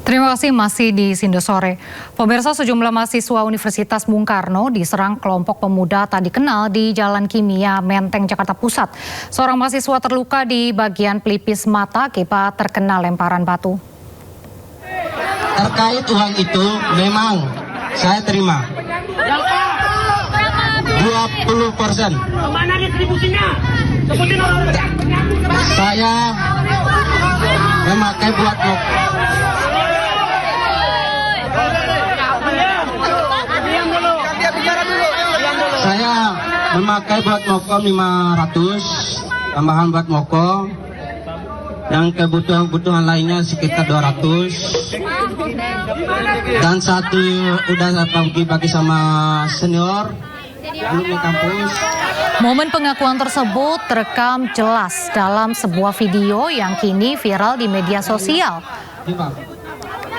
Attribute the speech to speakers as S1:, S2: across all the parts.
S1: Terima kasih, masih di Sindo Sore. Pemirsa, sejumlah mahasiswa Universitas Bung Karno diserang kelompok pemuda tak dikenal di Jalan Kimia, Menteng, Jakarta Pusat. Seorang mahasiswa terluka di bagian pelipis mata akibat terkena lemparan batu.
S2: Terkait uang itu memang saya terima 20%.
S3: Kemana distribusinya?
S2: Saya memakai buat mokom 500, tambahan buat mokom, yang kebutuhan lainnya sekitar 200, dan satu udah bagi sama senior alumni kampus.
S1: Momen pengakuan tersebut terekam jelas dalam sebuah video yang kini viral di media sosial.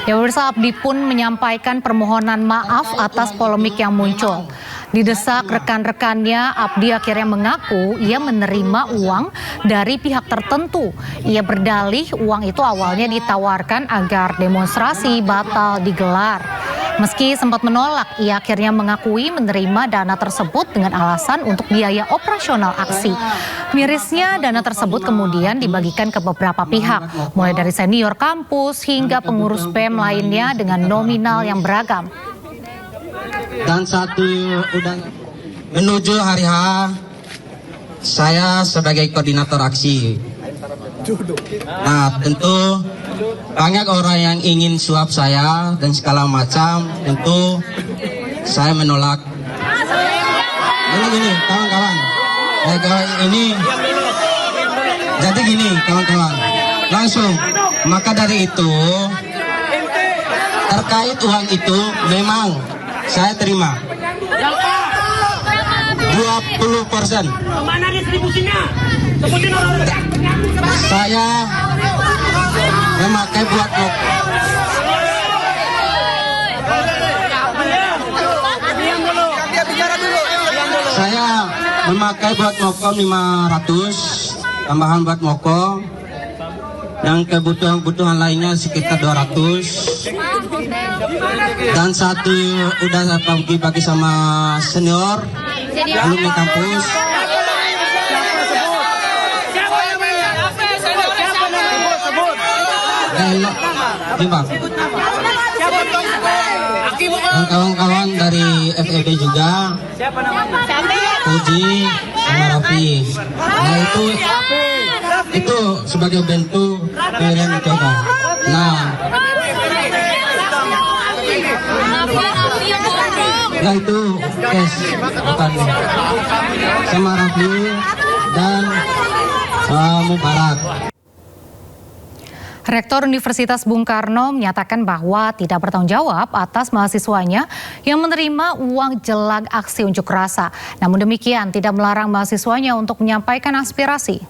S1: Ya pemirsa, Abdi pun menyampaikan permohonan maaf atas polemik yang muncul. Didesak rekan-rekannya, Abdi akhirnya mengaku ia menerima uang dari pihak tertentu. Ia berdalih uang itu awalnya ditawarkan agar demonstrasi batal digelar. Meski sempat menolak, ia akhirnya mengakui menerima dana tersebut dengan alasan untuk biaya operasional aksi. Mirisnya, dana tersebut kemudian dibagikan ke beberapa pihak, mulai dari senior kampus hingga pengurus BEM lainnya dengan nominal yang beragam.
S2: Dan satu udah menuju hari H, saya sebagai koordinator aksi. Nah, tentu banyak orang yang ingin suap saya dan segala macam, tentu saya menolak. Ini kawan-kawan, jadi gini kawan-kawan, langsung. Maka dari itu, terkait uang itu memang saya terima 20%.
S3: Kemana distribusinya?
S2: Saya memakai buat mokom 500, tambahan buat mokom, yang kebutuhan lainnya sekitar 200, dan satu udah bagi sama senior alumni kampus. Dan kawan-kawan dari FEB juga, Puji sama Raffi. Nah itu sebagai bentuk pemberian coba. Nah itu cash bukan sama Raffi dan Mubarak.
S1: Rektor Universitas Bung Karno menyatakan bahwa tidak bertanggung jawab atas mahasiswanya yang menerima uang jelang aksi unjuk rasa. Namun demikian tidak melarang mahasiswanya untuk menyampaikan aspirasi.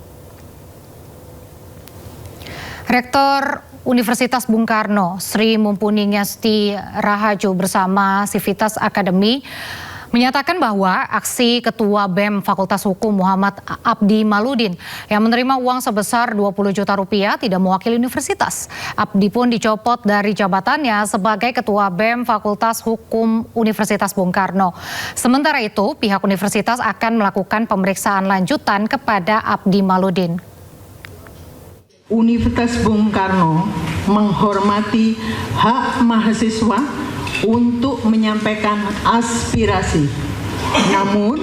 S1: Rektor Universitas Bung Karno, Sri Mumpuni Ngesti Raharjo bersama Civitas Academy menyatakan bahwa aksi Ketua BEM Fakultas Hukum Muhammad Abdi Maludin yang menerima uang sebesar 20 juta rupiah tidak mewakili universitas. Abdi pun dicopot dari jabatannya sebagai Ketua BEM Fakultas Hukum Universitas Bung Karno. Sementara itu, pihak universitas akan melakukan pemeriksaan lanjutan kepada Abdi Maludin.
S4: Universitas Bung Karno menghormati hak mahasiswa untuk menyampaikan aspirasi. Namun,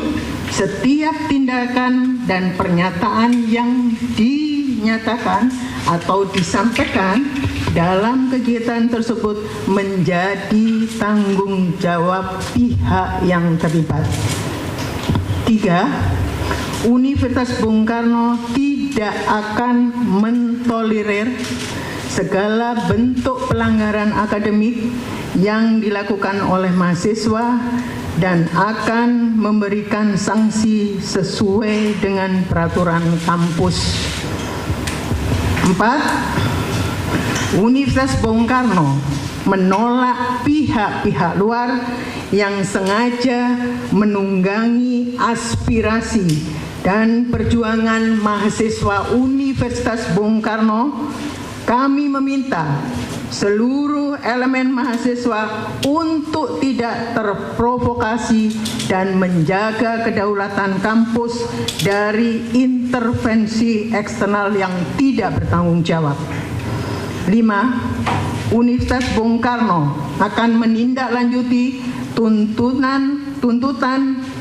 S4: setiap tindakan dan pernyataan yang dinyatakan atau disampaikan dalam kegiatan tersebut menjadi tanggung jawab pihak yang terlibat. 3. Universitas Bung Karno tidak akan mentolerir segala bentuk pelanggaran akademik yang dilakukan oleh mahasiswa dan akan memberikan sanksi sesuai dengan peraturan kampus. 4. Universitas Bung Karno menolak pihak-pihak luar yang sengaja menunggangi aspirasi dan perjuangan mahasiswa Universitas Bung Karno kami meminta seluruh elemen mahasiswa untuk tidak terprovokasi dan menjaga kedaulatan kampus dari intervensi eksternal yang tidak bertanggung jawab. 5. Universitas Bung Karno akan menindaklanjuti tuntutan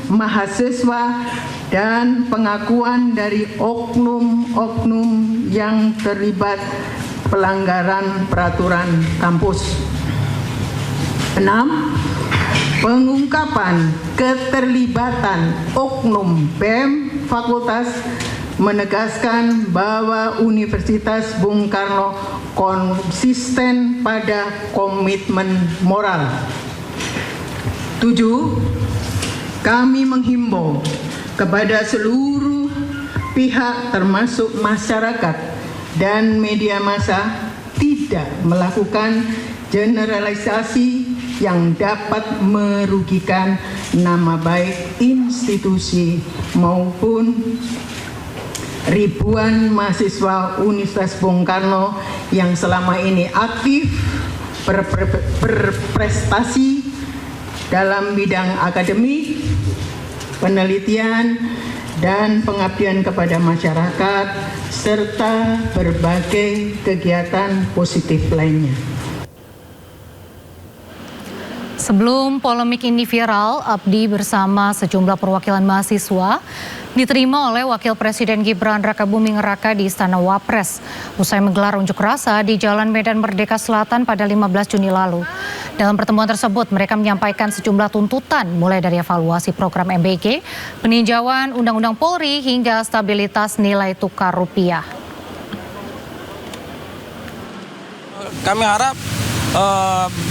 S4: mahasiswa dan pengakuan dari oknum-oknum yang terlibat pelanggaran peraturan kampus. 6. Pengungkapan keterlibatan oknum BEM fakultas menegaskan bahwa Universitas Bung Karno konsisten pada komitmen moral. 7. Kami menghimbau kepada seluruh pihak termasuk masyarakat dan media massa tidak melakukan generalisasi yang dapat merugikan nama baik institusi maupun ribuan mahasiswa Universitas Bung Karno yang selama ini aktif berprestasi dalam bidang akademik, penelitian, dan pengabdian kepada masyarakat, serta berbagai kegiatan positif lainnya.
S1: Sebelum polemik ini viral, Abdi bersama sejumlah perwakilan mahasiswa diterima oleh Wakil Presiden Gibran Rakabuming Raka di Istana Wapres usai menggelar unjuk rasa di Jalan Medan Merdeka Selatan pada 15 Juni lalu. Dalam pertemuan tersebut, mereka menyampaikan sejumlah tuntutan mulai dari evaluasi program MBG, peninjauan Undang-Undang Polri hingga stabilitas nilai tukar rupiah.
S5: Kami harap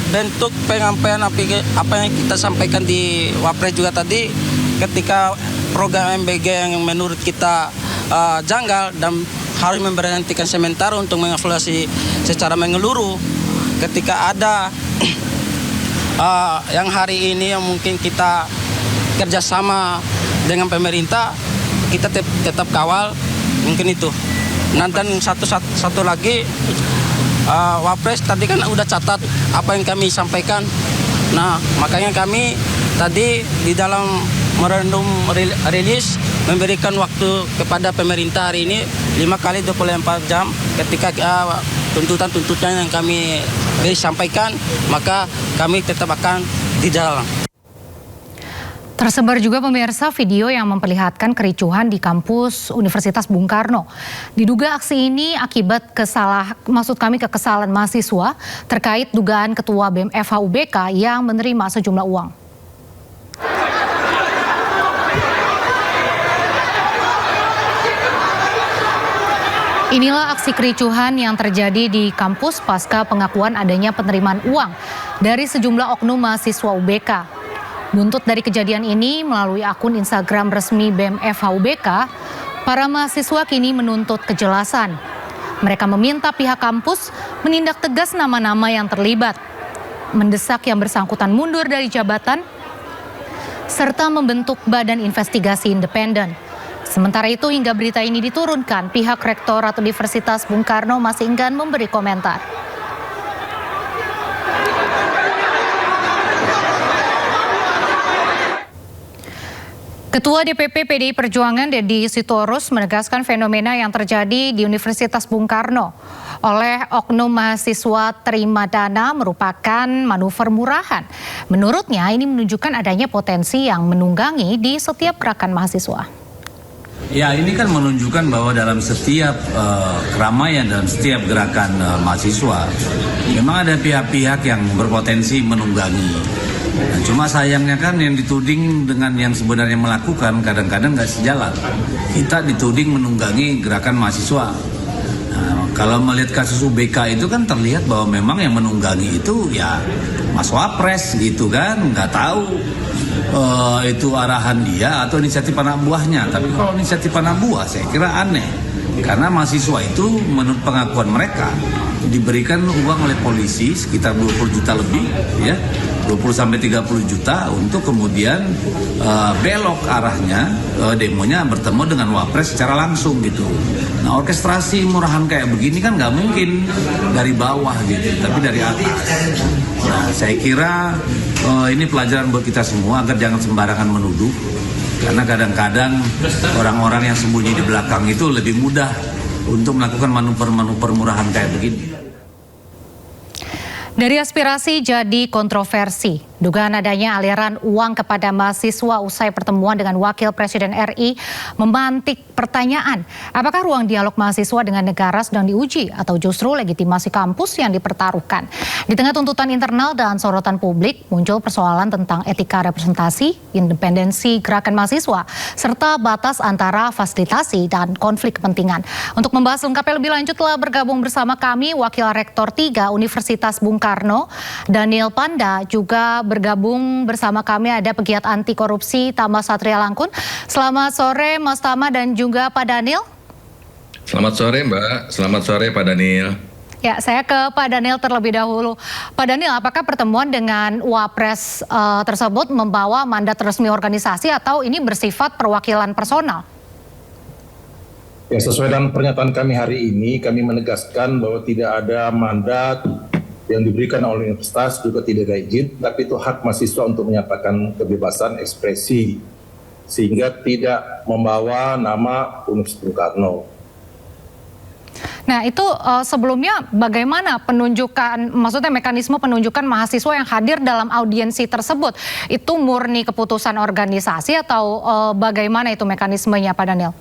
S5: bentuk penyampaian apa yang kita sampaikan di Wapres juga tadi, ketika program MBG yang menurut kita janggal dan harus memberhentikan sementara untuk mengevaluasi secara menyeluruh. Ketika ada yang hari ini yang mungkin kita kerjasama dengan pemerintah, kita tetap kawal, mungkin itu. Nah, dan satu lagi, Wapres tadi kan udah catat apa yang kami sampaikan. Nah, makanya kami tadi di dalam memorandum rilis memberikan waktu kepada pemerintah hari ini 5 kali 24 jam ketika tuntutan-tuntutan yang kami sampaikan, maka kami tetap akan di jalan.
S1: Tersebar juga pemirsa video yang memperlihatkan kericuhan di kampus Universitas Bung Karno. Diduga aksi ini akibat kekesalan mahasiswa terkait dugaan Ketua BEM FHUBK yang menerima sejumlah uang. Inilah aksi kericuhan yang terjadi di kampus pasca pengakuan adanya penerimaan uang dari sejumlah oknum mahasiswa UBK. Buntut dari kejadian ini, melalui akun Instagram resmi BEM FHUBK, para mahasiswa kini menuntut kejelasan. Mereka meminta pihak kampus menindak tegas nama-nama yang terlibat, mendesak yang bersangkutan mundur dari jabatan, serta membentuk badan investigasi independen. Sementara itu, hingga berita ini diturunkan, pihak Rektorat Universitas Bung Karno masih enggan memberi komentar. Ketua DPP PDI Perjuangan Deddy Sitorus menegaskan fenomena yang terjadi di Universitas Bung Karno oleh oknum mahasiswa terima dana merupakan manuver murahan. Menurutnya ini menunjukkan adanya potensi yang menunggangi di setiap gerakan mahasiswa.
S6: Ya, ini kan menunjukkan bahwa dalam setiap keramaian, dalam setiap gerakan mahasiswa, memang ada pihak-pihak yang berpotensi menunggangi. Nah, cuma sayangnya kan yang dituding dengan yang sebenarnya melakukan kadang-kadang nggak sejalan. Kita dituding menunggangi gerakan mahasiswa. Nah, kalau melihat kasus UBK itu kan terlihat bahwa memang yang menunggangi itu ya Mas Wapres gitu kan, nggak tahu itu arahan dia atau inisiatif anak buahnya. Tapi kalau inisiatif anak buah saya kira aneh. Karena mahasiswa itu menurut pengakuan mereka diberikan uang oleh polisi sekitar 20 juta lebih, ya, 20 sampai 30 juta untuk kemudian belok arahnya demonya bertemu dengan Wapres secara langsung gitu. Nah, orkestrasi murahan kayak begini kan nggak mungkin dari bawah gitu, tapi dari atas. Nah, saya kira ini pelajaran buat kita semua agar jangan sembarangan menuduh, karena kadang-kadang orang-orang yang sembunyi di belakang itu lebih mudah untuk melakukan manuver-manuver murahan kayak begini.
S1: Dari aspirasi jadi kontroversi. Dugaan adanya aliran uang kepada mahasiswa usai pertemuan dengan Wakil Presiden RI memantik pertanyaan, apakah ruang dialog mahasiswa dengan negara sedang diuji atau justru legitimasi kampus yang dipertaruhkan. Di tengah tuntutan internal dan sorotan publik, muncul persoalan tentang etika representasi, independensi gerakan mahasiswa, serta batas antara fasilitasi dan konflik kepentingan. Untuk membahas lengkapnya lebih lanjut telah bergabung bersama kami Wakil Rektor 3 Universitas Bung Karno, Daniel Panda, juga bergabung bersama kami ada pegiat anti korupsi Tama Satria Langkun. Selamat sore Mas Tama dan juga Pak Daniel.
S7: Selamat sore Mbak, selamat sore Pak Daniel.
S1: Ya, saya ke Pak Daniel terlebih dahulu. Pak Daniel, apakah pertemuan dengan Wapres tersebut membawa mandat resmi organisasi atau ini bersifat perwakilan personal?
S8: Ya, sesuai dengan pernyataan kami hari ini, kami menegaskan bahwa tidak ada mandat yang diberikan oleh universitas, juga tidak ada izin, tapi itu hak mahasiswa untuk menyatakan kebebasan ekspresi, sehingga tidak membawa nama Universitas Bung Karno.
S1: Nah, itu sebelumnya bagaimana penunjukan, maksudnya mekanisme penunjukan mahasiswa yang hadir dalam audiensi tersebut? Itu murni keputusan organisasi atau bagaimana itu mekanismenya, Pak Daniel?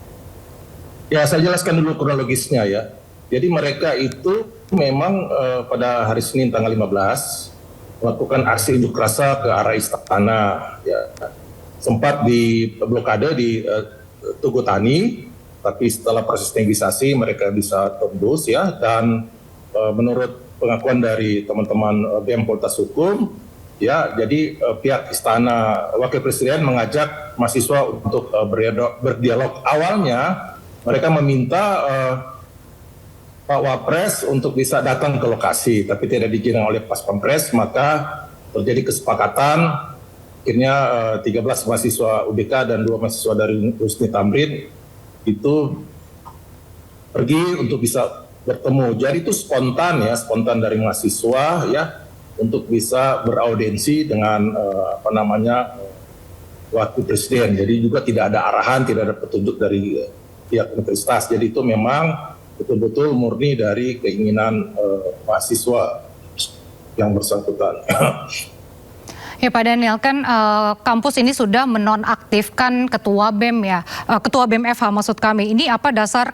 S8: Ya, saya jelaskan dulu kronologisnya ya. Jadi mereka itu memang pada hari Senin tanggal 15 melakukan aksi unjuk rasa ke arah istana. Ya. Sempat di blokade di Tugu Tani, tapi setelah proses negosiasi mereka bisa tembus ya. Dan menurut pengakuan dari teman-teman BEM Fakultas Hukum, ya, jadi pihak istana Wakil Presiden mengajak mahasiswa untuk berdialog. Awalnya mereka meminta Pak Wapres untuk bisa datang ke lokasi, tapi tidak diizinkan oleh Pas Pampres, maka terjadi kesepakatan, akhirnya 13 mahasiswa UBK dan 2 mahasiswa dari Husni Tamrin itu pergi untuk bisa bertemu. Jadi itu spontan ya, spontan dari mahasiswa ya, untuk bisa beraudiensi dengan Wakil Presiden. Jadi juga tidak ada arahan, tidak ada petunjuk dari pihak universitas. Jadi itu memang betul-betul murni dari keinginan mahasiswa yang bersangkutan.
S1: Ya Pak Daniel, kan kampus ini sudah menonaktifkan ketua BEM ya, ketua BEM-FH maksud kami. Ini apa dasar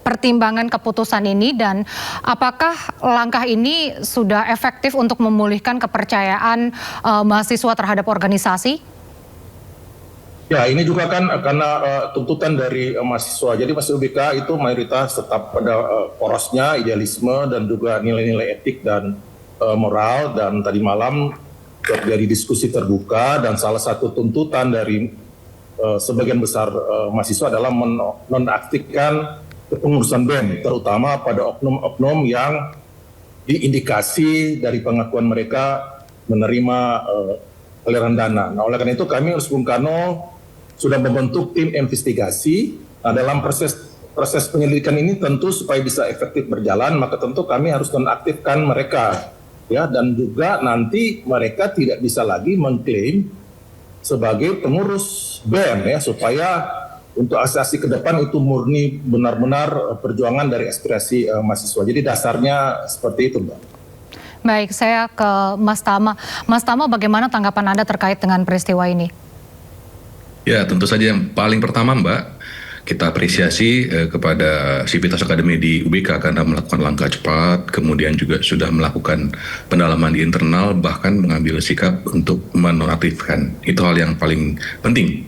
S1: pertimbangan keputusan ini dan apakah langkah ini sudah efektif untuk memulihkan kepercayaan mahasiswa terhadap organisasi?
S8: Ya, ini juga kan karena tuntutan dari mahasiswa. Jadi mahasiswa UBK itu mayoritas tetap pada porosnya, idealisme dan juga nilai-nilai etik dan moral. Dan tadi malam terjadi diskusi terbuka dan salah satu tuntutan dari sebagian besar mahasiswa adalah menonaktifkan kepengurusan BEM, terutama pada oknum-oknum yang diindikasi dari pengakuan mereka menerima aliran dana. Nah, oleh karena itu kami Universitas Bung Karno sudah membentuk tim investigasi. Nah, dalam proses penyelidikan ini tentu supaya bisa efektif berjalan, maka tentu kami harus nonaktifkan mereka, ya, dan juga nanti mereka tidak bisa lagi mengklaim sebagai pengurus BEM, ya, supaya untuk aspirasi ke depan itu murni benar-benar perjuangan dari aspirasi mahasiswa. Jadi dasarnya seperti itu, Mbak.
S1: Baik, saya ke Mas Tama. Mas Tama, bagaimana tanggapan Anda terkait dengan peristiwa ini?
S7: Ya, tentu saja yang paling pertama Mbak, kita apresiasi kepada Sivitas Akademi di UBK karena melakukan langkah cepat, kemudian juga sudah melakukan pendalaman di internal, bahkan mengambil sikap untuk menonaktifkan. Itu hal yang paling penting,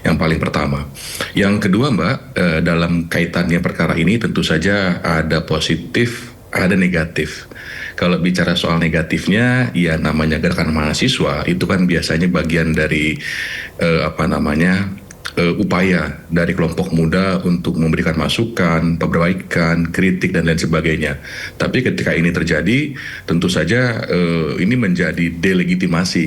S7: yang paling pertama. Yang kedua Mbak, dalam kaitannya perkara ini tentu saja ada positif, ada negatif. Kalau bicara soal negatifnya, ya namanya gerakan mahasiswa itu kan biasanya bagian dari upaya dari kelompok muda untuk memberikan masukan, perbaikan, kritik dan lain sebagainya. Tapi ketika ini terjadi, tentu saja ini menjadi delegitimasi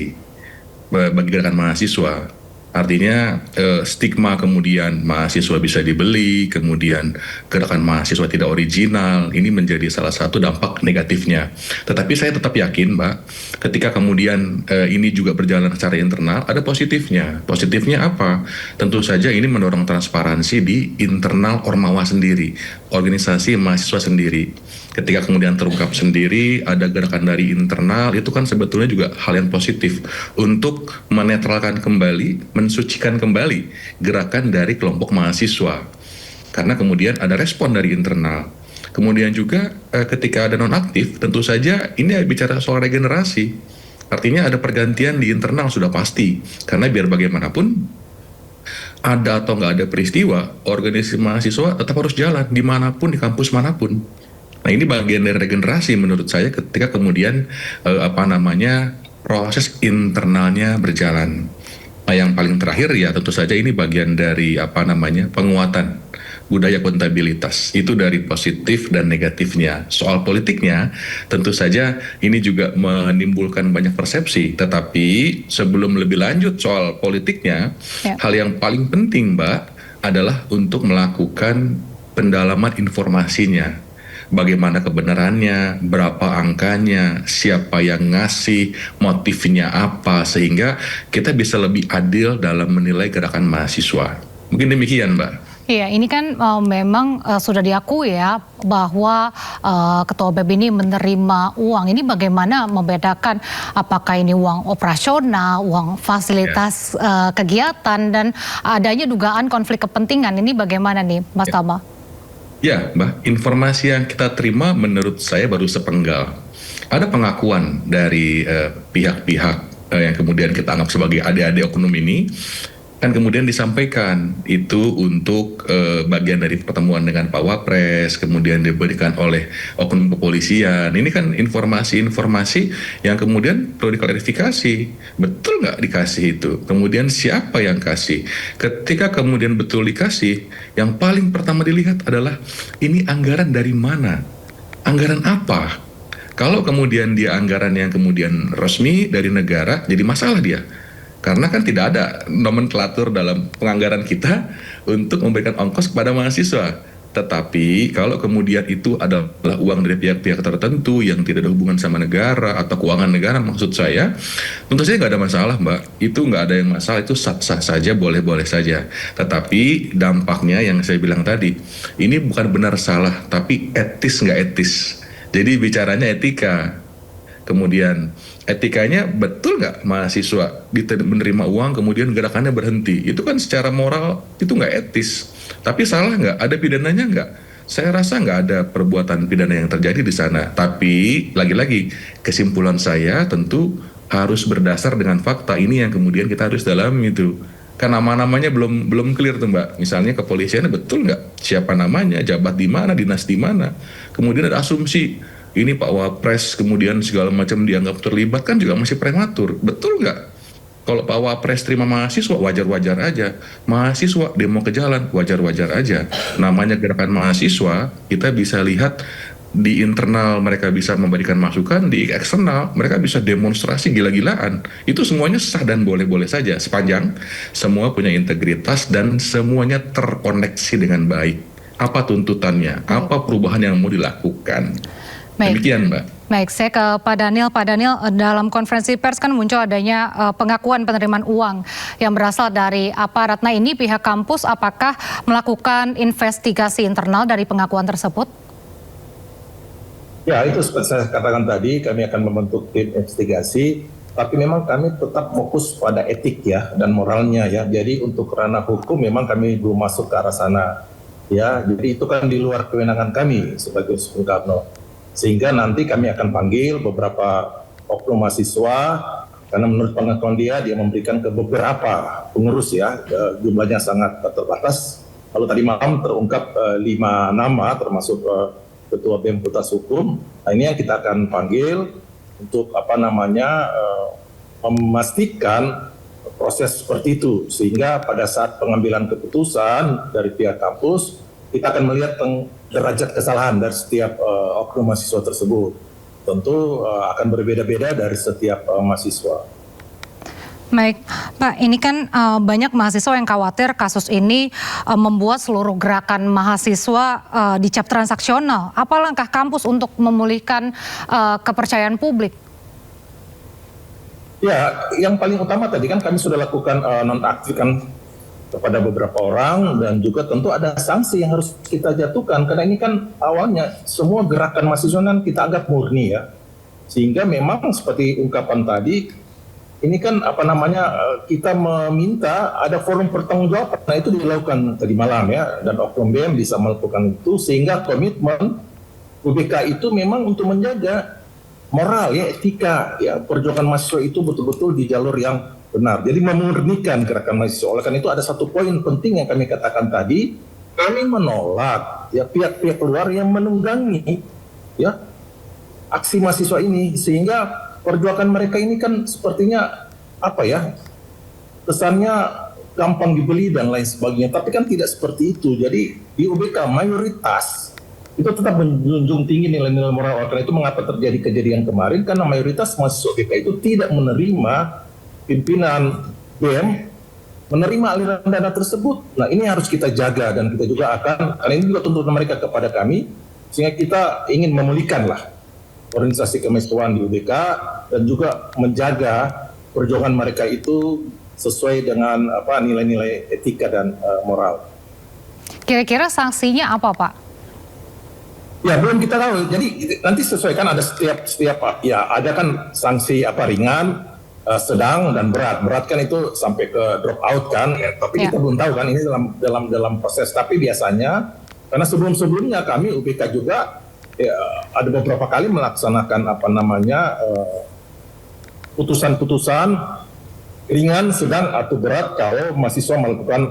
S7: bagi gerakan mahasiswa. Artinya stigma kemudian mahasiswa bisa dibeli, kemudian gerakan mahasiswa tidak original, ini menjadi salah satu dampak negatifnya. Tetapi saya tetap yakin, Mbak, ketika kemudian ini juga berjalan secara internal, ada positifnya. Positifnya apa? Tentu saja ini mendorong transparansi di internal Ormawa sendiri, organisasi mahasiswa sendiri. Ketika kemudian terungkap sendiri, ada gerakan dari internal, itu kan sebetulnya juga hal yang positif untuk menetralkan kembali, mensucikan kembali gerakan dari kelompok mahasiswa. Karena kemudian ada respon dari internal. Kemudian juga ketika ada nonaktif, tentu saja ini bicara soal regenerasi. Artinya ada pergantian di internal sudah pasti. Karena biar bagaimanapun, ada atau nggak ada peristiwa, organisasi mahasiswa tetap harus jalan dimanapun, di kampus manapun. Nah, ini bagian dari regenerasi menurut saya ketika kemudian proses internalnya berjalan. Nah, yang paling terakhir ya tentu saja ini bagian dari penguatan budaya akuntabilitas. Itu dari positif dan negatifnya. Soal politiknya tentu saja ini juga menimbulkan banyak persepsi. Tetapi sebelum lebih lanjut soal politiknya, hal yang paling penting, Mbak, adalah untuk melakukan pendalaman informasinya. Bagaimana kebenarannya, berapa angkanya, siapa yang ngasih, motifnya apa, sehingga kita bisa lebih adil dalam menilai gerakan mahasiswa. Mungkin demikian, Mbak.
S1: Iya, ini kan memang sudah diakui ya bahwa Ketua BEM ini menerima uang. Ini bagaimana membedakan apakah ini uang operasional, uang fasilitas kegiatan, dan adanya dugaan konflik kepentingan. Ini bagaimana nih, Mas Tama?
S7: Ya, Mbak, informasi yang kita terima menurut saya baru sepenggal. Ada pengakuan dari pihak-pihak yang kemudian kita anggap sebagai adik-adik oknum ini, kan kemudian disampaikan itu untuk bagian dari pertemuan dengan Pak Wapres, kemudian diberikan oleh oknum kepolisian. Ini kan informasi-informasi yang kemudian perlu diklarifikasi. Betul nggak dikasih itu? Kemudian siapa yang kasih? Ketika kemudian betul dikasih, yang paling pertama dilihat adalah ini anggaran dari mana? Anggaran apa? Kalau kemudian dia anggaran yang kemudian resmi dari negara, jadi masalah dia. Karena kan tidak ada nomenklatur dalam penganggaran kita untuk memberikan ongkos kepada mahasiswa. Tetapi kalau kemudian itu adalah uang dari pihak-pihak tertentu yang tidak ada hubungan sama negara atau keuangan negara, maksud saya, tentu saja nggak ada masalah, Mbak. Itu nggak ada yang masalah, itu sah-sah saja, boleh-boleh saja. Tetapi dampaknya yang saya bilang tadi, ini bukan benar salah, tapi etis nggak etis. Jadi bicaranya etika. Kemudian etikanya betul nggak mahasiswa menerima uang kemudian gerakannya berhenti? Itu kan secara moral itu nggak etis. Tapi salah nggak? Ada pidananya nggak? Saya rasa nggak ada perbuatan pidana yang terjadi di sana. Tapi lagi-lagi kesimpulan saya tentu harus berdasar dengan fakta. Ini yang kemudian kita harus dalami itu. Kan nama-namanya belum clear tuh, Mbak. Misalnya kepolisiannya betul nggak? Siapa namanya? Jabat di mana? Dinas di mana? Kemudian ada asumsi ini Pak Wapres kemudian segala macam dianggap terlibat, kan juga masih prematur. Betul nggak? Kalau Pak Wapres terima mahasiswa, wajar-wajar aja. Mahasiswa demo ke jalan, wajar-wajar aja. Namanya gerakan mahasiswa, kita bisa lihat di internal mereka bisa memberikan masukan, di eksternal mereka bisa demonstrasi gila-gilaan. Itu semuanya sah dan boleh-boleh saja, sepanjang semua punya integritas dan semuanya terkoneksi dengan baik. Apa tuntutannya? Apa perubahan yang mau dilakukan?
S1: Baik.
S7: Demikian, Mbak.
S1: Baik, saya ke Pak Daniel. Pak Daniel, dalam konferensi pers kan muncul adanya pengakuan penerimaan uang yang berasal dari aparat. Nah, ini pihak kampus apakah melakukan investigasi internal dari pengakuan tersebut?
S8: Ya, itu seperti saya katakan tadi, kami akan membentuk tim investigasi, tapi memang kami tetap fokus pada etik ya dan moralnya ya. Jadi untuk ranah hukum memang kami belum masuk ke arah sana. Ya, jadi itu kan di luar kewenangan kami sebagai Bung Karno. Sehingga nanti kami akan panggil beberapa oknum mahasiswa, karena menurut pengakuan dia memberikan ke beberapa pengurus ya, jumlahnya sangat terbatas. Lalu tadi malam terungkap 5 nama termasuk Ketua BEM Fakultas Hukum. Nah, ini yang kita akan panggil untuk memastikan proses seperti itu, sehingga pada saat pengambilan keputusan dari pihak kampus kita akan melihat derajat kesalahan dari setiap oknum mahasiswa tersebut. Tentu akan berbeda-beda dari setiap mahasiswa.
S1: Baik, Pak, ini kan banyak mahasiswa yang khawatir kasus ini membuat seluruh gerakan mahasiswa dicap transaksional. Apa langkah kampus untuk memulihkan kepercayaan publik?
S8: Ya, yang paling utama tadi kan kami sudah lakukan nonaktifkan kepada beberapa orang, dan juga tentu ada sanksi yang harus kita jatuhkan, karena ini kan awalnya semua gerakan mahasiswa kan kita anggap murni ya, sehingga memang seperti ungkapan tadi, ini kan kita meminta ada forum pertanggungjawaban. Nah, itu dilakukan tadi malam ya, dan Oknum BEM bisa melakukan itu, sehingga komitmen UBK itu memang untuk menjaga moral ya, etika ya, perjuangan mahasiswa itu betul-betul di jalur yang benar. Jadi memurnikan gerakan mahasiswa. Oleh karena itu ada satu poin penting yang kami katakan tadi, kami menolak ya pihak-pihak luar yang menunggangi ya aksi mahasiswa ini, sehingga perjuangan mereka ini kan sepertinya kesannya gampang dibeli dan lain sebagainya, tapi kan tidak seperti itu. Jadi di UBK mayoritas itu tetap menjunjung tinggi nilai-nilai moral. Karena itu mengapa terjadi kejadian kemarin, karena mayoritas mahasiswa UBK itu tidak menerima pimpinan BEM menerima aliran dana tersebut. Nah, ini harus kita jaga, dan kita juga akan, karena ini juga tuntutan mereka kepada kami, sehingga kita ingin memulihkan organisasi kemahasiswaan di UBK dan juga menjaga perjuangan mereka itu sesuai dengan nilai-nilai etika dan moral. Kira-kira sanksinya apa, Pak? Ya, belum kita tahu. Jadi nanti sesuaikan, ada setiap ya, ada kan sanksi ringan, sedang dan berat. Berat kan itu sampai ke drop out kan, ya, tapi kita belum tahu kan, ini dalam proses. Tapi biasanya karena sebelumnya kami UBK juga ya, ada beberapa kali melaksanakan putusan-putusan ringan, sedang atau berat kalau mahasiswa melakukan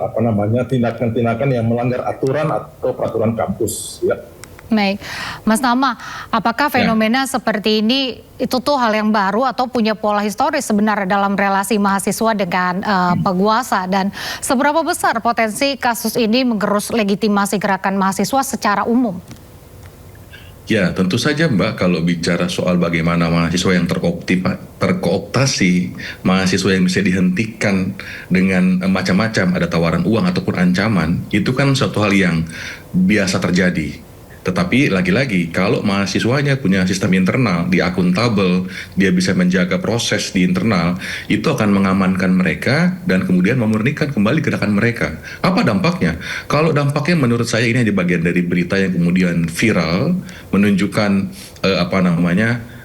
S8: tindakan-tindakan yang melanggar aturan atau peraturan kampus ya.
S1: Baik, Mas Tama, apakah fenomena seperti ini itu tuh hal yang baru atau punya pola historis sebenarnya dalam relasi mahasiswa dengan penguasa, dan seberapa besar potensi kasus ini menggerus legitimasi gerakan mahasiswa secara umum?
S7: Ya, tentu saja Mbak, kalau bicara soal bagaimana mahasiswa yang terkooptasi, mahasiswa yang bisa dihentikan dengan macam-macam, ada tawaran uang ataupun ancaman, itu kan suatu hal yang biasa terjadi. Tetapi lagi-lagi, kalau mahasiswanya punya sistem internal, dia akuntabel, dia bisa menjaga proses di internal, itu akan mengamankan mereka dan kemudian memurnikan kembali gerakan mereka. Apa dampaknya? Kalau dampaknya menurut saya ini hanya bagian dari berita yang kemudian viral, menunjukkan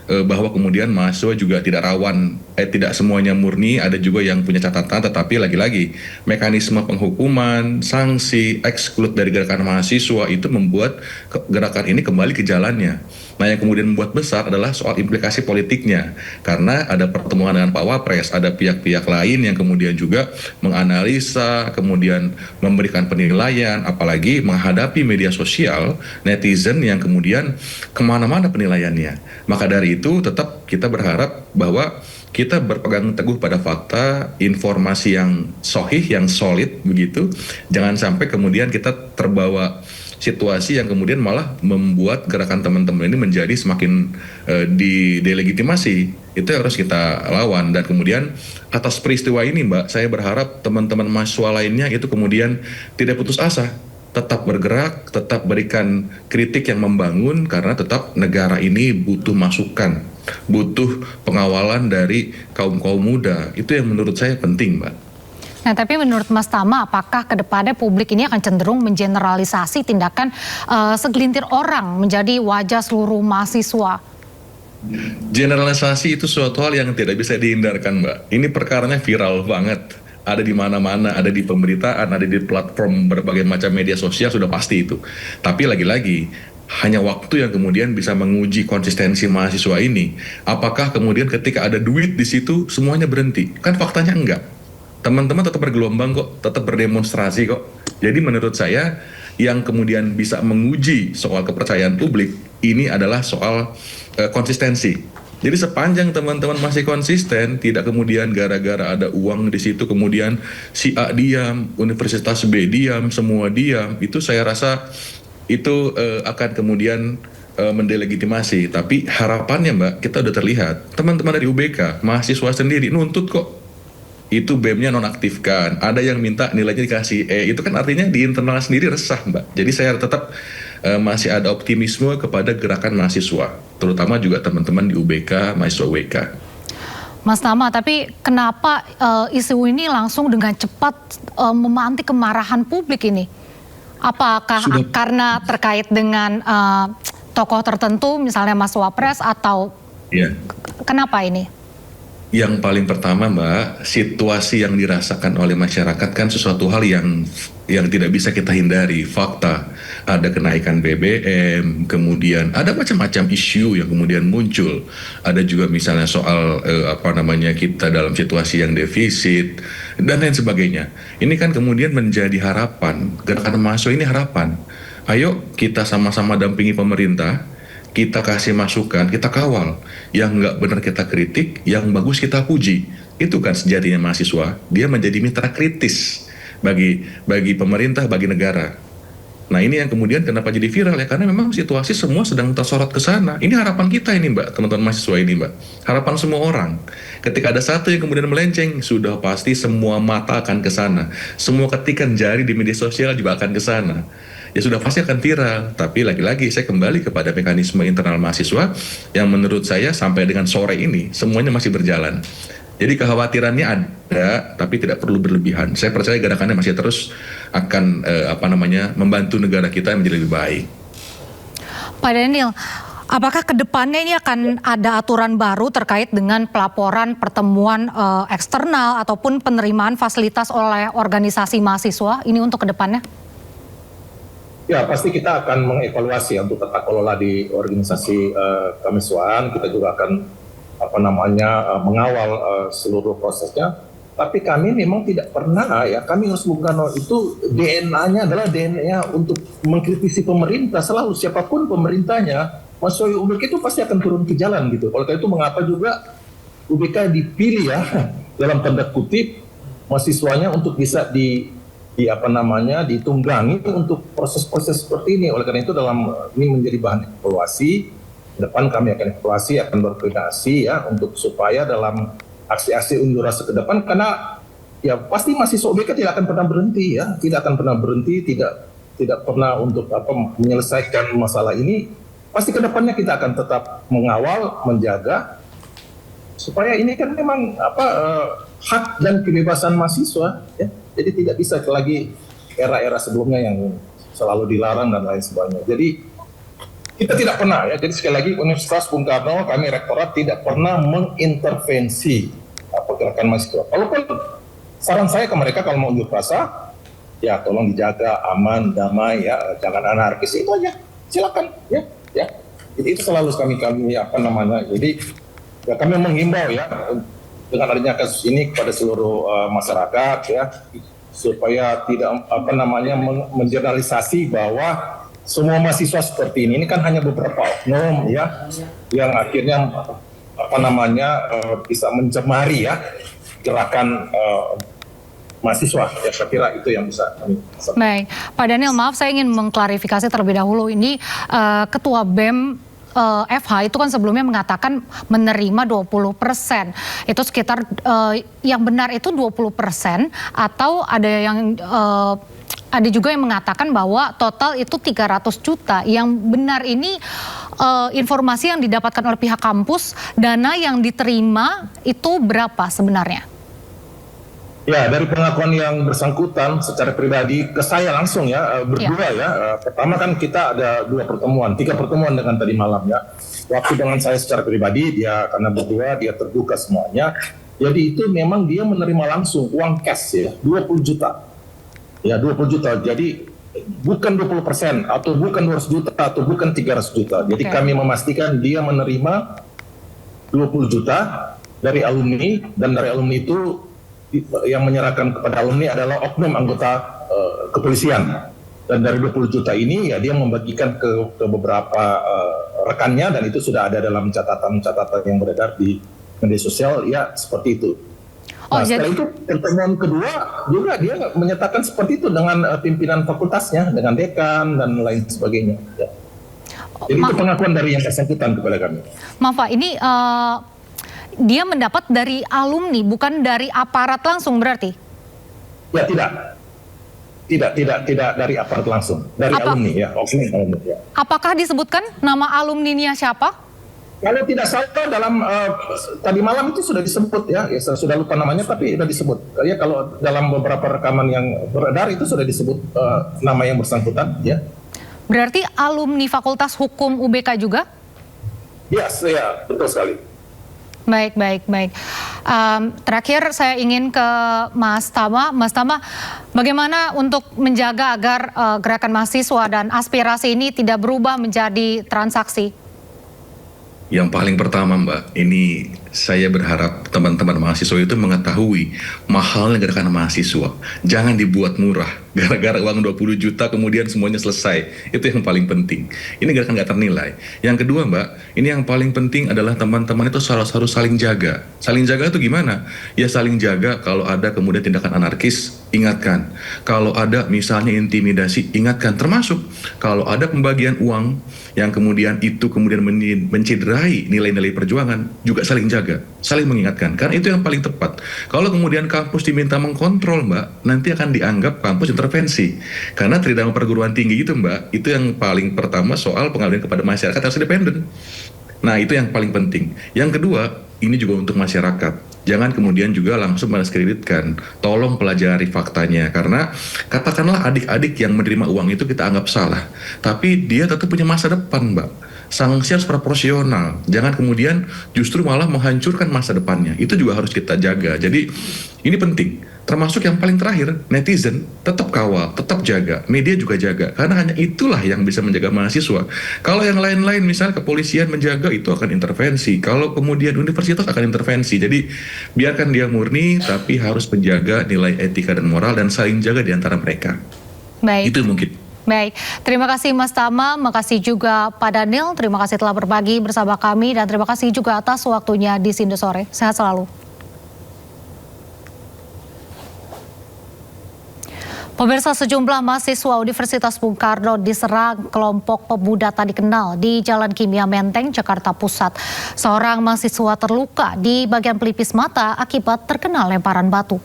S7: bahwa kemudian mahasiswa juga tidak rawan, tidak semuanya murni, ada juga yang punya catatan, tetapi lagi-lagi mekanisme penghukuman, sanksi, exclude dari gerakan mahasiswa itu membuat gerakan ini kembali ke jalannya. Nah, yang kemudian membuat besar adalah soal implikasi politiknya, karena ada pertemuan dengan Pak Wapres, ada pihak-pihak lain yang kemudian juga menganalisa, kemudian memberikan penilaian, apalagi menghadapi media sosial, netizen yang kemudian kemana-mana penilaiannya. Maka dari itu tetap kita berharap bahwa kita berpegang teguh pada fakta, informasi yang sahih, yang solid begitu. Jangan sampai kemudian kita terbawa situasi yang kemudian malah membuat gerakan teman-teman ini menjadi semakin delegitimasi. Itu yang harus kita lawan. Dan kemudian atas peristiwa ini Mbak, saya berharap teman-teman mahasiswa lainnya itu kemudian tidak putus asa, tetap bergerak, tetap berikan kritik yang membangun, karena tetap negara ini butuh masukan, butuh pengawalan dari kaum-kaum muda. Itu yang menurut saya penting, Mbak.
S1: Nah, tapi menurut Mas Tama, apakah ke depannya publik ini akan cenderung mengeneralisasi tindakan segelintir orang menjadi wajah seluruh mahasiswa?
S7: Generalisasi itu suatu hal yang tidak bisa dihindarkan, Mbak. Ini perkaranya viral banget. Ada di mana-mana, ada di pemberitaan, ada di platform berbagai macam media sosial, sudah pasti itu. Tapi lagi-lagi, hanya waktu yang kemudian bisa menguji konsistensi mahasiswa ini. Apakah kemudian ketika ada duit di situ, semuanya berhenti? Kan faktanya enggak. Teman-teman tetap bergelombang kok, tetap berdemonstrasi kok. Jadi menurut saya, yang kemudian bisa menguji soal kepercayaan publik, ini adalah soal konsistensi. Jadi sepanjang teman-teman masih konsisten, tidak kemudian gara-gara ada uang di situ kemudian si A diam, Universitas B diam, semua diam, itu saya rasa itu akan kemudian mendelegitimasi. Tapi harapannya Mbak, kita udah terlihat teman-teman dari UBK, mahasiswa sendiri nuntut kok. Itu BEM-nya nonaktifkan, ada yang minta nilainya dikasih E, itu kan artinya di internal sendiri resah Mbak. Jadi saya tetap masih ada optimisme kepada gerakan mahasiswa, terutama juga teman-teman di UBK, mahasiswa UBK.
S1: Mas Tama, tapi kenapa isu ini langsung dengan cepat memantik kemarahan publik ini? Apakah karena terkait dengan tokoh tertentu, misalnya Mas Wapres, atau kenapa ini?
S7: Yang paling pertama Mbak, situasi yang dirasakan oleh masyarakat kan sesuatu hal yang tidak bisa kita hindari, fakta. Ada kenaikan BBM, kemudian ada macam-macam isu yang kemudian muncul. Ada juga misalnya soal kita dalam situasi yang defisit dan lain sebagainya. Ini kan kemudian menjadi harapan, gerakan mahasiswa ini harapan. Ayo kita sama-sama dampingi pemerintah, kita kasih masukan, kita kawal. Yang nggak benar kita kritik, yang bagus kita puji. Itu kan sejatinya mahasiswa, dia menjadi mitra kritis bagi pemerintah, bagi negara. Nah ini yang kemudian kenapa jadi viral ya, karena memang situasi semua sedang tersorot ke sana. Ini harapan kita ini Mbak, teman-teman mahasiswa ini Mbak. Harapan semua orang. Ketika ada satu yang kemudian melenceng, sudah pasti semua mata akan ke sana. Semua ketikan jari di media sosial juga akan ke sana. Ya sudah pasti akan viral. Tapi lagi-lagi saya kembali kepada mekanisme internal mahasiswa yang menurut saya sampai dengan sore ini semuanya masih berjalan. Jadi kekhawatirannya ada, tapi tidak perlu berlebihan. Saya percaya gerakannya masih terus akan membantu negara kita menjadi lebih baik.
S1: Pak Daniel, apakah kedepannya ini akan ada aturan baru terkait dengan pelaporan pertemuan eksternal ataupun penerimaan fasilitas oleh organisasi mahasiswa ini untuk kedepannya?
S8: Ya, pasti kita akan mengevaluasi untuk tata kelola di organisasi kemahasiswaan. Kita juga akan mengawal seluruh prosesnya. Tapi kami memang tidak pernah kami harus Bung Karno itu DNA-nya adalah DNA untuk mengkritisi pemerintah, selalu siapapun pemerintahnya, mahasiswa UBK itu pasti akan turun ke jalan gitu. Oleh karena itu mengapa juga UBK dipilih dalam tanda kutip mahasiswanya untuk bisa ditunggangi untuk proses-proses seperti ini. Oleh karena itu ini menjadi bahan evaluasi. Depan kami akan evaluasi, akan berkoordinasi untuk supaya dalam aksi-aksi unjuk rasa ke depan, karena ya pasti mahasiswa UBK tidak akan pernah berhenti tidak akan pernah berhenti, tidak pernah untuk menyelesaikan masalah ini. Pasti ke depannya kita akan tetap mengawal, menjaga supaya ini kan memang hak dan kebebasan mahasiswa ya. Jadi tidak bisa lagi era-era sebelumnya yang selalu dilarang dan lain sebagainya. Jadi kita tidak pernah jadi sekali lagi Universitas Bung Karno, kami rektorat tidak pernah mengintervensi gerakan mahasiswa. Walaupun saran saya ke mereka kalau mau unjuk rasa, ya tolong dijaga aman, damai jangan anarkis, itu aja, silakan ya. Jadi itu selalu kami jadi ya kami menghimbau dengan adanya kasus ini kepada seluruh masyarakat supaya tidak menjernalisasi bahwa semua mahasiswa seperti ini kan hanya beberapa oknum yang akhirnya bisa mencemari gerakan mahasiswa. Ya saya kira itu yang bisa kami sampaikan.
S1: Baik, Pak Daniel, maaf saya ingin mengklarifikasi terlebih dahulu. Ini Ketua BEM FH itu kan sebelumnya mengatakan menerima 20%. Itu sekitar yang benar itu 20% atau ada juga yang mengatakan bahwa total itu 300 juta. Yang benar ini informasi yang didapatkan oleh pihak kampus, dana yang diterima itu berapa sebenarnya?
S8: Ya, dari pengakuan yang bersangkutan secara pribadi ke saya langsung berdua Pertama kan kita ada 3 pertemuan dengan tadi malam Waktu dengan saya secara pribadi, dia karena berdua dia terbuka semuanya. Jadi itu memang dia menerima langsung uang cash 20 juta. Ya 20 juta, jadi bukan 20% atau bukan 200 juta atau bukan 300 juta. Jadi kami memastikan dia menerima 20 juta dari alumni, dan dari alumni itu yang menyerahkan kepada alumni adalah oknum anggota kepolisian. Dan dari 20 juta ini ya dia membagikan ke beberapa rekannya, dan itu sudah ada dalam catatan-catatan yang beredar di media sosial, ya seperti itu. Nah, setelah itu pertemuan kedua juga dia menyatakan seperti itu dengan pimpinan fakultasnya, dengan dekan dan lain sebagainya. Ya. Jadi itu pengakuan dari yang bersangkutan kepada kami.
S1: Maaf Pak, ini dia mendapat dari alumni, bukan dari aparat langsung berarti? Ya,
S8: tidak dari aparat langsung, dari alumni ya.
S1: Apakah disebutkan nama alumninya siapa?
S8: Kalau tidak salah dalam tadi malam itu sudah disebut ya, sudah lupa namanya tapi sudah disebut. Ya kalau dalam beberapa rekaman yang beredar itu sudah disebut nama yang bersangkutan ya.
S1: Berarti alumni Fakultas Hukum UBK juga?
S8: Yes, ya, betul sekali.
S1: Baik. Terakhir saya ingin ke Mas Tama. Mas Tama, bagaimana untuk menjaga agar gerakan mahasiswa dan aspirasi ini tidak berubah menjadi transaksi?
S7: Yang paling pertama Mbak, ini saya berharap teman-teman mahasiswa itu mengetahui mahalnya gerakan mahasiswa. Jangan dibuat murah, gara-gara uang 20 juta kemudian semuanya selesai. Itu yang paling penting. Ini gerakan nggak ternilai. Yang kedua Mbak, ini yang paling penting adalah teman-teman itu harus saling jaga. Saling jaga itu gimana? Ya saling jaga kalau ada kemudian tindakan anarkis, ingatkan. Kalau ada misalnya intimidasi, ingatkan. Termasuk kalau ada pembagian uang yang kemudian menciderai nilai-nilai perjuangan, juga saling jaga, saling mengingatkan. Karena itu yang paling tepat. Kalau kemudian kampus diminta mengkontrol Mbak, nanti akan dianggap kampus intervensi. Karena tridharma perguruan tinggi itu Mbak, itu yang paling pertama soal pengabdian kepada masyarakat harus independen. Nah itu yang paling penting. Yang kedua, ini juga untuk masyarakat. Jangan kemudian juga langsung mendiskreditkan. Tolong pelajari faktanya. Karena katakanlah adik-adik yang menerima uang itu kita anggap salah. Tapi dia tetap punya masa depan Mbak. Sanksi harus proporsional. Jangan kemudian justru malah menghancurkan masa depannya. Itu juga harus kita jaga. Jadi ini penting. Termasuk yang paling terakhir, netizen tetap kawal, tetap jaga. Media juga jaga. Karena hanya itulah yang bisa menjaga mahasiswa. Kalau yang lain-lain misalnya kepolisian menjaga, itu akan intervensi. Kalau kemudian universitas akan intervensi. Jadi biarkan dia murni, tapi harus menjaga nilai etika dan moral dan saling jaga di antara mereka.
S1: Baik.
S7: Itu mungkin.
S1: Baik, terima kasih Mas Tama, makasih juga Pak Daniel, terima kasih telah berbagi bersama kami, dan terima kasih juga atas waktunya di Sindo Sore. Sehat selalu. Pemirsa, sejumlah mahasiswa Universitas Bung Karno diserang kelompok pemuda tak dikenal di Jalan Kimia Menteng, Jakarta Pusat. Seorang mahasiswa terluka di bagian pelipis mata akibat terkena lemparan batu.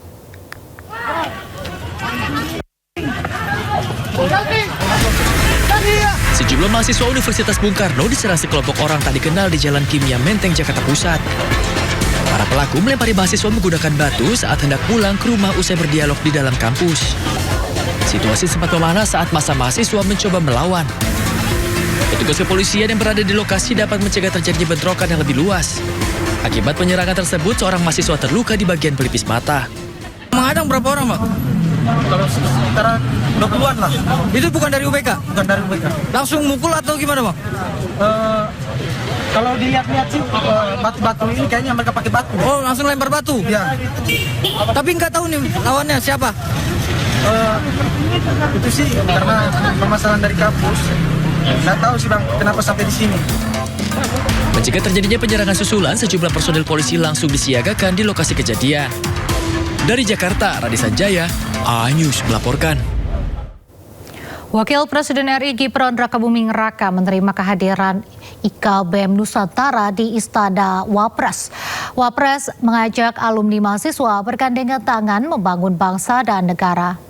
S9: Sejumlah mahasiswa Universitas Bung Karno diserang sekelompok orang tak dikenal di Jalan Kimia Menteng, Jakarta Pusat. Para pelaku melempari mahasiswa menggunakan batu saat hendak pulang ke rumah usai berdialog di dalam kampus. Situasi sempat memanas saat massa mahasiswa mencoba melawan. Petugas kepolisian yang berada di lokasi dapat mencegah terjadinya bentrokan yang lebih luas. Akibat penyerangan tersebut, seorang mahasiswa terluka di bagian pelipis mata.
S10: Menghadang berapa orang, Pak? Kalau sekitar 20-an lah. Itu bukan dari UBK? Bukan dari UBK. Langsung mukul atau gimana, Bang? Kalau dilihat-lihat sih batu-batu ini kayaknya mereka pakai batu. Oh, langsung lempar batu? Ya. Tapi nggak tahu nih lawannya siapa? Itu sih karena permasalahan dari kampus. Nggak tahu sih Bang, kenapa sampai di sini.
S9: Mencegah terjadinya penyerangan susulan, sejumlah personel polisi langsung disiagakan di lokasi kejadian. Dari Jakarta, Raditya Jaya, A-News melaporkan.
S1: Wakil Presiden RI Gibran Rakabuming Raka menerima kehadiran IKBM Nusantara di Istana Wapres. Wapres mengajak alumni mahasiswa bergandengan tangan membangun bangsa dan negara.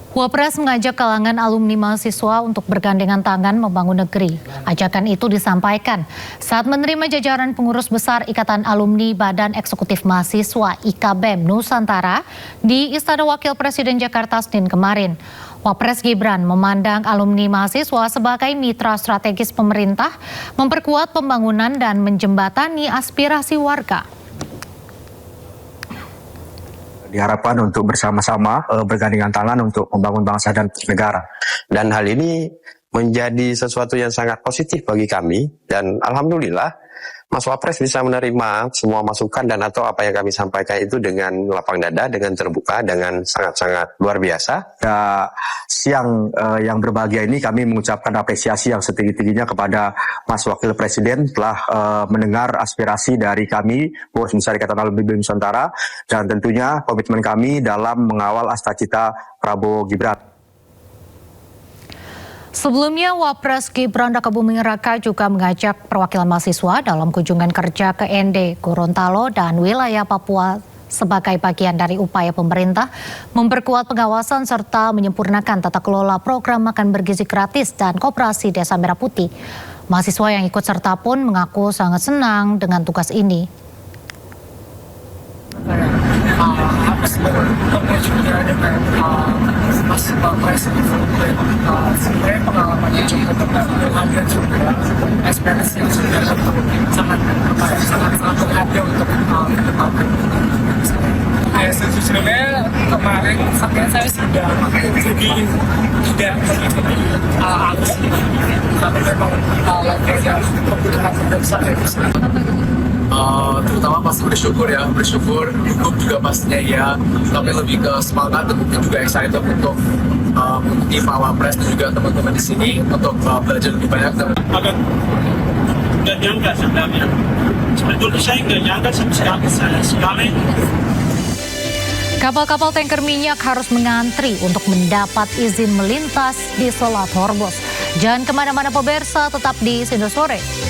S1: Wapres mengajak kalangan alumni mahasiswa untuk bergandengan tangan membangun negeri. Ajakan itu disampaikan saat menerima jajaran pengurus besar Ikatan Alumni Badan Eksekutif Mahasiswa IKBM Nusantara di Istana Wakil Presiden Jakarta Senin kemarin. Wapres Gibran memandang alumni mahasiswa sebagai mitra strategis pemerintah, memperkuat pembangunan dan menjembatani aspirasi warga.
S11: Diharapkan untuk bersama-sama bergandengan tangan untuk membangun bangsa dan negara. Dan hal ini menjadi sesuatu yang sangat positif bagi kami, dan alhamdulillah Mas Wapres bisa menerima semua masukan dan atau apa yang kami sampaikan itu dengan lapang dada, dengan terbuka, dengan sangat-sangat luar biasa. Siang yang berbahagia ini kami mengucapkan apresiasi yang setinggi-tingginya kepada Mas Wakil Presiden telah mendengar aspirasi dari kami, Pengurus Besar Ikatan Alumni BEM Nusantara, dan tentunya komitmen kami dalam mengawal Astacita Prabowo Gibran.
S1: Sebelumnya, Wapres Gibran Rakabuming Raka juga mengajak perwakilan mahasiswa dalam kunjungan kerja ke ND, Gorontalo, dan wilayah Papua sebagai bagian dari upaya pemerintah memperkuat pengawasan serta menyempurnakan tata kelola program makan bergizi gratis dan koperasi Desa Merah Putih. Mahasiswa yang ikut serta pun mengaku sangat senang dengan tugas ini.
S12: juga dengan Mas Presiden sebenarnya pengalamannya cukup berharga juga, experience yang sudah sangat berharga untuk sejujurnya kemarin saya sudah jadi tidak mengikuti arus tapi memang lagi kebutuhan besar dari sana. Terutama pasti bersyukur hukum juga pastinya ya, tapi lebih ke semangat dan mungkin juga excited untuk mengikuti Pak Wapres dan juga teman-teman di sini untuk belajar lebih banyak.
S3: Agak nggak nyangka sebenarnya, sebetulnya saya nggak nyangka sekali.
S1: Kapal-kapal tanker minyak harus mengantri untuk mendapat izin melintas di Selat Hormuz. Jangan kemana-mana pemirsa, tetap di Sindo Sore.